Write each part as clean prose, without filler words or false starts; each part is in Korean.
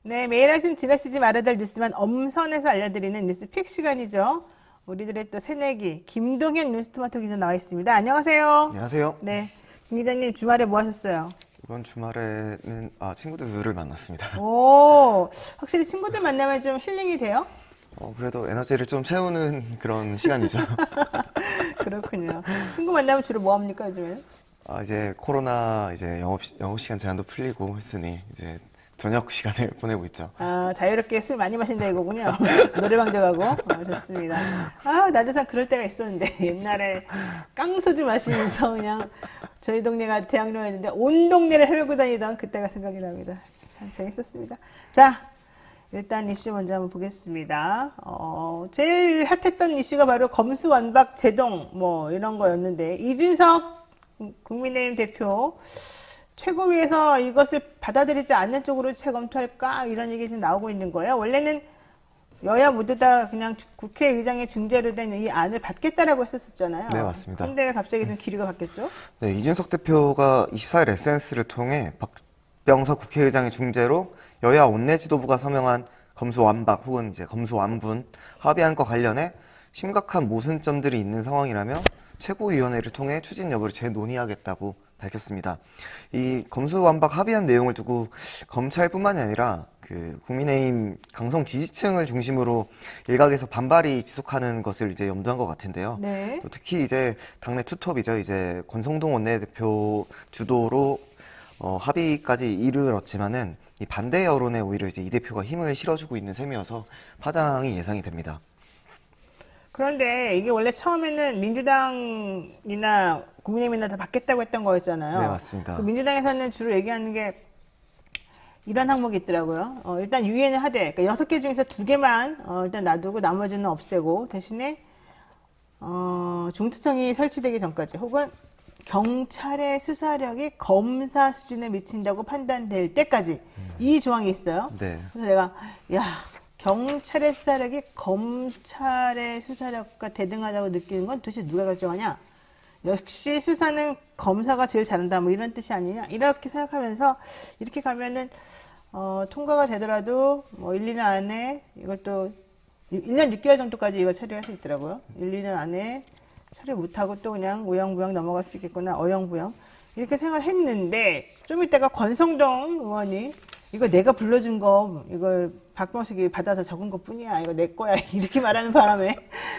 네, 매일 아침 지나치지 말아야 될 뉴스만 엄선해서 알려드리는 뉴스픽 시간이죠. 우리들의 또 새내기 김동현 뉴스토마토 기자 나와 있습니다. 안녕하세요. 안녕하세요. 네, 김 기자님 주말에 뭐 하셨어요? 이번 주말에는 친구들을 만났습니다. 오, 확실히 친구들 만나면 좀 힐링이 돼요? 그래도 에너지를 좀 채우는 그런 시간이죠. 그렇군요. 친구 만나면 주로 뭐 합니까, 요즘에는? 이제 코로나 이제 영업 시간 제한도 풀리고 했으니 이제 저녁 시간을 보내고 있죠. 자유롭게 술 많이 마신다 이거군요. 노래방도 가고. 좋습니다. 나도 참 그럴 때가 있었는데, 옛날에 깡소주 마시면서 그냥 저희 동네가 대학로였는데, 온 동네를 헤매고 다니던 그때가 생각이 납니다. 참 재밌었습니다. 자, 일단 이슈 먼저 한번 보겠습니다. 제일 핫했던 이슈가 바로 검수완박 제동, 이런 거였는데, 이준석 국민의힘 대표, 최고위에서 이것을 받아들이지 않는 쪽으로 재검토할까? 이런 얘기 지금 나오고 있는 거예요. 원래는 여야 모두 다 그냥 국회의장의 중재로 된 이 안을 받겠다라고 했었잖아요. 네, 맞습니다. 그런데 갑자기 좀 기류가 바뀌었죠? 네, 이준석 대표가 24일 SNS를 통해 박병석 국회의장의 중재로 여야 원내 지도부가 서명한 검수완박 혹은 이제 검수완분 합의안과 관련해 심각한 모순점들이 있는 상황이라며 최고위원회를 통해 추진 여부를 재논의하겠다고 밝혔습니다. 이 검수완박 합의안 내용을 두고 검찰뿐만이 아니라 그 국민의힘 강성 지지층을 중심으로 일각에서 반발이 지속하는 것을 이제 염두한 것 같은데요. 네. 또 특히 이제 당내 투톱이죠. 이제 권성동 원내대표 주도로 합의까지 이르렀지만은 이 반대 여론에 오히려 이제 이 대표가 힘을 실어주고 있는 셈이어서 파장이 예상이 됩니다. 그런데 이게 원래 처음에는 민주당이나 국민의힘이나 다 받겠다고 했던 거였잖아요. 네, 맞습니다. 그 민주당에서는 주로 얘기하는 게 이런 항목이 있더라고요. 일단 유예는 하되, 그러니까 6개 중에서 2개만 일단 놔두고 나머지는 없애고 대신에 중투청이 설치되기 전까지 혹은 경찰의 수사력이 검사 수준에 미친다고 판단될 때까지 이 조항이 있어요. 네. 그래서 내가 경찰의 수사력이 검찰의 수사력과 대등하다고 느끼는 건 도대체 누가 결정하냐? 역시 수사는 검사가 제일 잘한다, 이런 뜻이 아니냐? 이렇게 생각하면서 이렇게 가면은 통과가 되더라도 1, 2년 안에 이것도 1년 6개월 정도까지 이걸 처리할 수 있더라고요. 1, 2년 안에 처리 못하고 또 그냥 우영부영 넘어갈 수 있겠구나, 어영부영. 이렇게 생각했는데 좀 이따가 권성동 의원이 이거 내가 불러준 거, 이걸 박병석이 받아서 적은 것 뿐이야, 이거 내 거야, 이렇게 말하는 바람에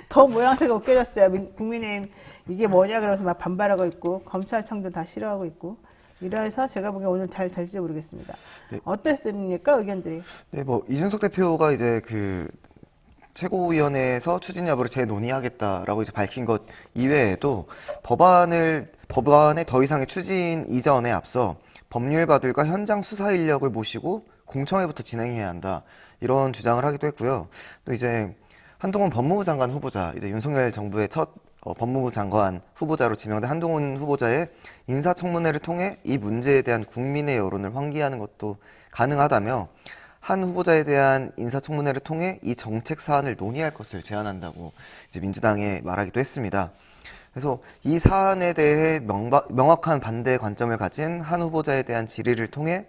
더 모양새가 웃겨졌어요. 국민의힘 이게 뭐냐 그러면서 막 반발하고 있고 검찰청도 다 싫어하고 있고 이래서 제가 보기엔 오늘 잘 될지 모르겠습니다. 네. 어땠습니까, 의견들이? 네, 이준석 대표가 이제 그 최고위원회에서 추진 여부를 재논의하겠다라고 이제 밝힌 것 이외에도 법안의 더 이상의 추진 이전에 앞서 법률가들과 현장 수사 인력을 모시고 공청회부터 진행해야 한다, 이런 주장을 하기도 했고요. 또 이제 한동훈 법무부 장관 후보자, 이제 윤석열 정부의 첫 법무부 장관 후보자로 지명된 한동훈 후보자의 인사청문회를 통해 이 문제에 대한 국민의 여론을 환기하는 것도 가능하다며 한 후보자에 대한 인사청문회를 통해 이 정책 사안을 논의할 것을 제안한다고 이제 민주당에 말하기도 했습니다. 그래서 이 사안에 대해 명확한 반대 관점을 가진 한 후보자에 대한 질의를 통해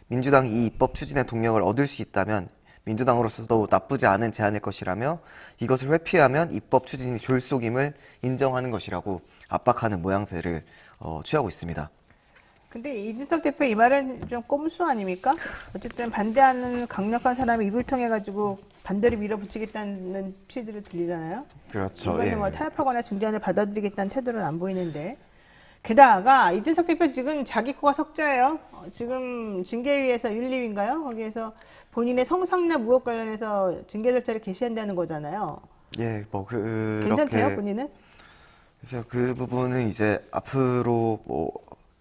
민주당이 이 입법 추진의 동력을 얻을 수 있다면 민주당으로서도 나쁘지 않은 제안일 것이라며 이것을 회피하면 입법 추진이 졸속임을 인정하는 것이라고 압박하는 모양새를 취하고 있습니다. 근데 이준석 대표 이 말은 좀 꼼수 아닙니까? 어쨌든 반대하는 강력한 사람이 입을 통해 가지고 반대를 밀어붙이겠다는 취지로 들리잖아요. 그렇죠. 이번에 예. 타협하거나 중재안을 받아들이겠다는 태도는 안 보이는데, 게다가 이준석 대표 지금 자기 코가 석자예요. 지금 징계위에서 윤리위인가요? 거기에서 본인의 성상납 의혹 관련해서 징계 절차를 개시한다는 거잖아요. 예, 괜찮대요, 그렇게. 본인은? 그래서 그 부분은 이제 앞으로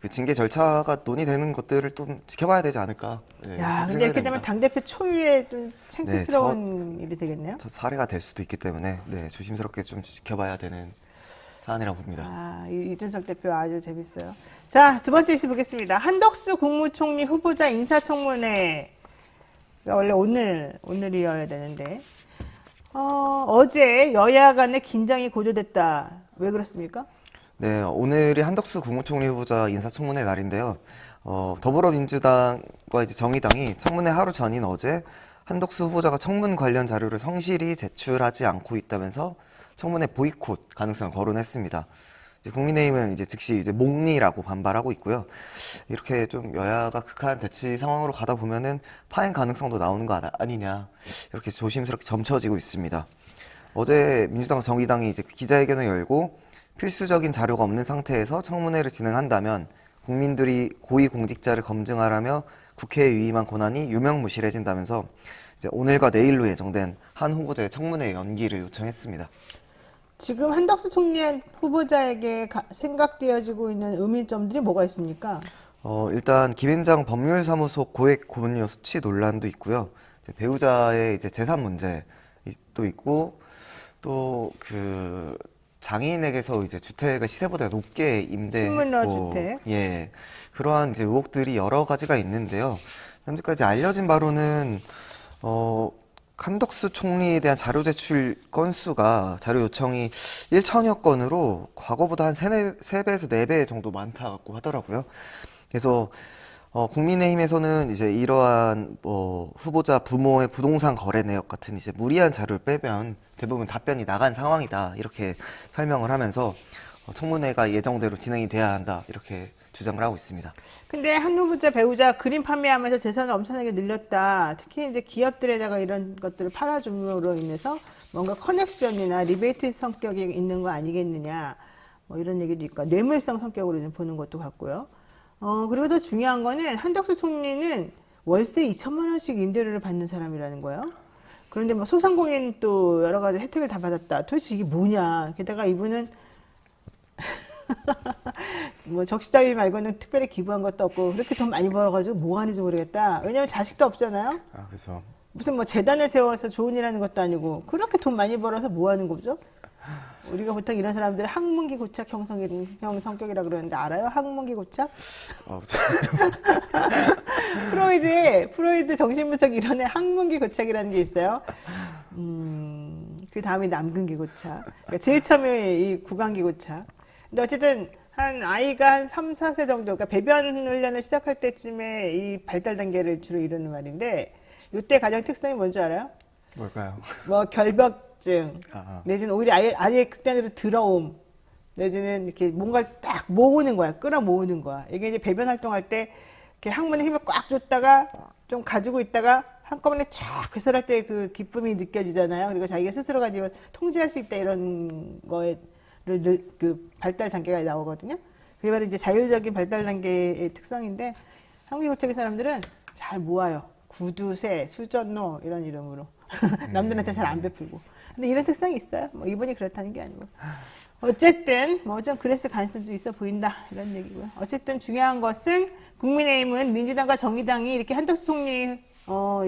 그 징계 절차가 논의되는 것들을 좀 지켜봐야 되지 않을까. 예, 야, 그렇게 근데 생각이 이렇게 됩니다. 되면 당대표 초유의 좀 창피스러운 일이 되겠네요. 저 사례가 될 수도 있기 때문에 조심스럽게 좀 지켜봐야 되는 사안이라고 봅니다. 이준석 대표 아주 재밌어요. 자, 두 번째 이슈 보겠습니다. 한덕수 국무총리 후보자 인사청문회가 원래 오늘이어야 되는데, 어제 여야 간의 긴장이 고조됐다. 왜 그렇습니까? 네, 오늘이 한덕수 국무총리 후보자 인사청문회 날인데요. 더불어민주당과 이제 정의당이 청문회 하루 전인 어제 한덕수 후보자가 청문 관련 자료를 성실히 제출하지 않고 있다면서 청문회 보이콧 가능성을 거론했습니다. 이제 국민의힘은 이제 즉시 이제 목리라고 반발하고 있고요. 이렇게 좀 여야가 극한 대치 상황으로 가다 보면은 파행 가능성도 나오는 거 아니냐, 이렇게 조심스럽게 점쳐지고 있습니다. 어제 민주당, 정의당이 이제 기자회견을 열고 필수적인 자료가 없는 상태에서 청문회를 진행한다면 국민들이 고위공직자를 검증하라며 국회에 위임한 권한이 유명무실해진다면서 이제 오늘과 내일로 예정된 한 후보자의 청문회 연기를 요청했습니다. 지금 한덕수 총리 후보자에게 생각되어지고 있는 의문점들이 뭐가 있습니까? 일단 김앤장 법률사무소 고액 고문료 수치 논란도 있고요. 이제 배우자의 이제 재산 문제도 있고, 또 그 장애인에게서 이제 주택을 시세보다 높게 임대했고, 주택. 예, 그러한 이제 의혹들이 여러 가지가 있는데요. 현재까지 알려진 바로는 한덕수 총리에 대한 자료 제출 건수가, 자료 요청이 1천여 건으로 과거보다 한 3배에서 4배 정도 많다고 하더라고요. 그래서 국민의힘에서는 이제 이러한 후보자 부모의 부동산 거래 내역 같은 이제 무리한 자료를 빼면 대부분 답변이 나간 상황이다, 이렇게 설명을 하면서 청문회가 예정대로 진행이 돼야 한다, 이렇게 주장을 하고 있습니다. 근데 한 후보자 배우자 그림 판매하면서 재산을 엄청나게 늘렸다. 특히 이제 기업들에다가 이런 것들을 팔아줌으로 인해서 뭔가 커넥션이나 리베이트 성격이 있는 거 아니겠느냐, 뭐 이런 얘기도 있고, 뇌물성 성격으로 좀 보는 것도 같고요. 그리고 더 중요한 거는 한덕수 총리는 월세 2천만 원씩 임대료를 받는 사람이라는 거예요. 그런데 뭐 소상공인 또 여러 가지 혜택을 다 받았다. 도대체 이게 뭐냐. 게다가 이분은 뭐 적시자비 말고는 특별히 기부한 것도 없고, 그렇게 돈 많이 벌어가지고 뭐 하는지 모르겠다. 왜냐면 자식도 없잖아요. 아, 그렇죠. 무슨 뭐 재단을 세워서 좋은 일 하는 것도 아니고, 그렇게 돈 많이 벌어서 뭐 하는 거죠? 우리가 보통 이런 사람들을 학문기 고착 형 성격이라 그러는데 알아요? 학문기 고착? 프로이드 정신분석 이론에 학문기 고착이라는 게 있어요. 그 다음이 남근기 고착. 그러니까 제일 처음에 이 구강기 고착. 근데 어쨌든 한 아이가 한 3, 4세 정도, 그러니까 배변 훈련을 시작할 때쯤에 이 발달 단계를 주로 이루는 말인데, 이때 가장 특성이 뭔지 알아요? 뭘까요? 뭐 결벽증, 내지는 오히려 아예 극단으로 더러움, 내지는 이렇게 뭔가를 딱 모으는 거야, 끌어모으는 거야. 이게 이제 배변 활동할 때 이렇게 항문에 힘을 꽉 줬다가 좀 가지고 있다가 한꺼번에 쫙 배설할 때 그 기쁨이 느껴지잖아요. 그리고 자기가 스스로가 이걸 통제할 수 있다, 이런 거에 그 발달 단계가 나오거든요. 그게 바로 이제 자율적인 발달 단계의 특성인데, 한국의 고착의 사람들은 잘 모아요. 구두쇠, 수전노 이런 이름으로 남들한테 잘 안 베풀고. 근데 이런 특성이 있어요. 뭐 이분이 그렇다는 게 아니고. 어쨌든 뭐 좀 그랬을 가능성도 있어 보인다, 이런 얘기고요. 어쨌든 중요한 것은 국민의힘은 민주당과 정의당이 이렇게 한덕수 총리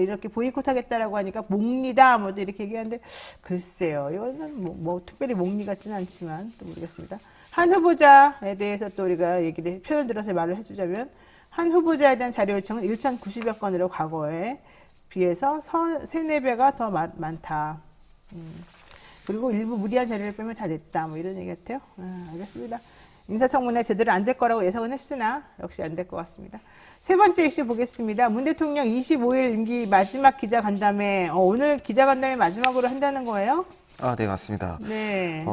이렇게 보이콧하겠다라고 하니까 목리다 뭐 이렇게 얘기하는데, 글쎄요, 이거는 뭐 특별히 목리 같지는 않지만 또 모르겠습니다. 한 후보자에 대해서 또 우리가 표현 들어서 말을 해주자면, 한 후보자에 대한 자료 요청은 1,090여 건으로 과거에 비해서 3, 4배가 더 많다. 그리고 일부 무리한 자료를 빼면 다 냈다, 뭐 이런 얘기 같아요. 알겠습니다. 인사청문회 제대로 안 될 거라고 예상은 했으나 역시 안 될 것 같습니다. 세 번째 이슈 보겠습니다. 문 대통령 25일 임기 마지막 기자간담회, 오늘 기자간담회 마지막으로 한다는 거예요? 아, 네, 맞습니다. 네.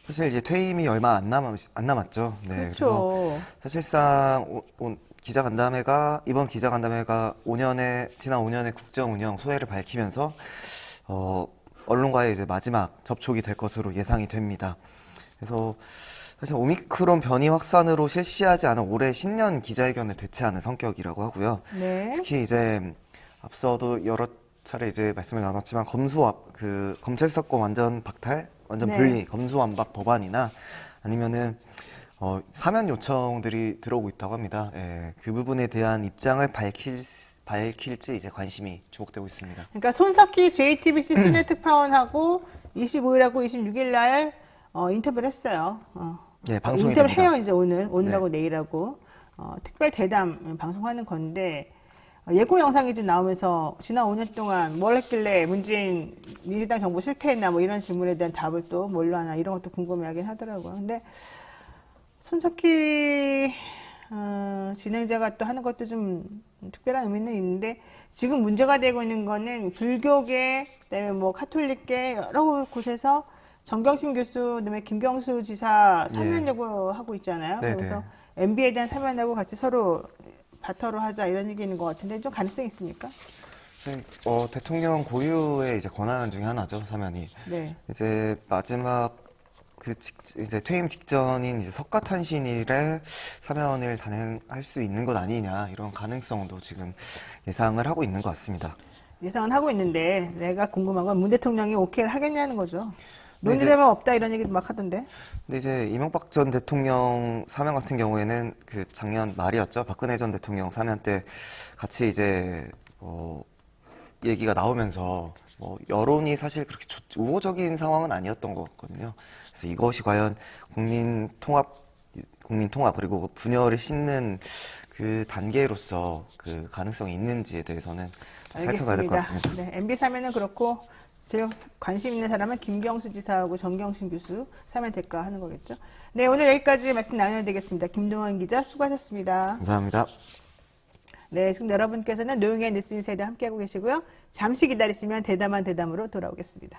사실 이제 퇴임이 얼마 안 남았죠. 네, 그렇죠. 그래서 사실상 이번 기자간담회가 지난 5년의 국정 운영 소회를 밝히면서 언론과의 이제 마지막 접촉이 될 것으로 예상이 됩니다. 그래서 사실 오미크론 변이 확산으로 실시하지 않은 올해 신년 기자회견을 대체하는 성격이라고 하고요. 네. 특히 이제 앞서도 여러 차례 이제 말씀을 나눴지만 검찰 수사권 완전 박탈, 완전 네. 분리, 검수완박 법안이나 아니면은 사면 요청들이 들어오고 있다고 합니다. 예, 그 부분에 대한 입장을 밝힐지 이제 관심이 주목되고 있습니다. 그러니까 손석희 JTBC 순회 특파원하고 25일하고 26일 날 인터뷰를 했어요. 예, 방송이 인터뷰를 됩니다. 해요, 이제 오늘하고 네. 내일하고. 특별 대담 방송하는 건데, 예고 영상이 좀 나오면서 지난 5년 동안 뭘 했길래 문재인 민주당 정부 실패했나, 뭐 이런 질문에 대한 답을 또 뭘로 하나, 이런 것도 궁금해하긴 하더라고요. 근데 손석희 진행자가 또 하는 것도 좀 특별한 의미는 있는데 지금 문제가 되고 있는 거는 불교계, 그다음에 뭐 카톨릭계 여러 곳에서 정경심 교수, 그다음에 김경수 지사 사면 요구하고 있잖아요. 네네. 그래서 MB에 대한 사면하고 같이 서로 바터로 하자 이런 얘기인 것 같은데 좀 가능성이 있습니까? 네, 대통령 고유의 이제 권한 중에 하나죠, 사면이. 네. 이제 마지막 이제 퇴임 직전인 이제 석가탄신일에 사면을 단행할 수 있는 것 아니냐, 이런 가능성도 지금 예상을 하고 있는 것 같습니다. 예상은 하고 있는데 내가 궁금한 건 문 대통령이 오케이를 하겠냐는 거죠. 네, 이제- 논의되면 없다 이런 얘기도 막 하던데. 근데 이제 이명박 전 대통령 사면 같은 경우에는 그 작년 말이었죠. 박근혜 전 대통령 사면 때 같이 이제 얘기가 나오면서 여론이 사실 그렇게 우호적인 상황은 아니었던 것 같거든요. 그래서 이것이 과연 국민 통합 그리고 분열을 싣는 그 단계로서 그 가능성이 있는지에 대해서는 좀 살펴봐야 될 것 같습니다. 네, MB 사면은 그렇고 제일 관심 있는 사람은 김경수 지사하고 정경심 교수 사면 될까 하는 거겠죠. 네, 오늘 여기까지 말씀 나눠야 되겠습니다. 김동완 기자 수고하셨습니다. 감사합니다. 네, 지금 여러분께서는 노영의 뉴스인사이드 함께하고 계시고요. 잠시 기다리시면 대담한 대담으로 돌아오겠습니다.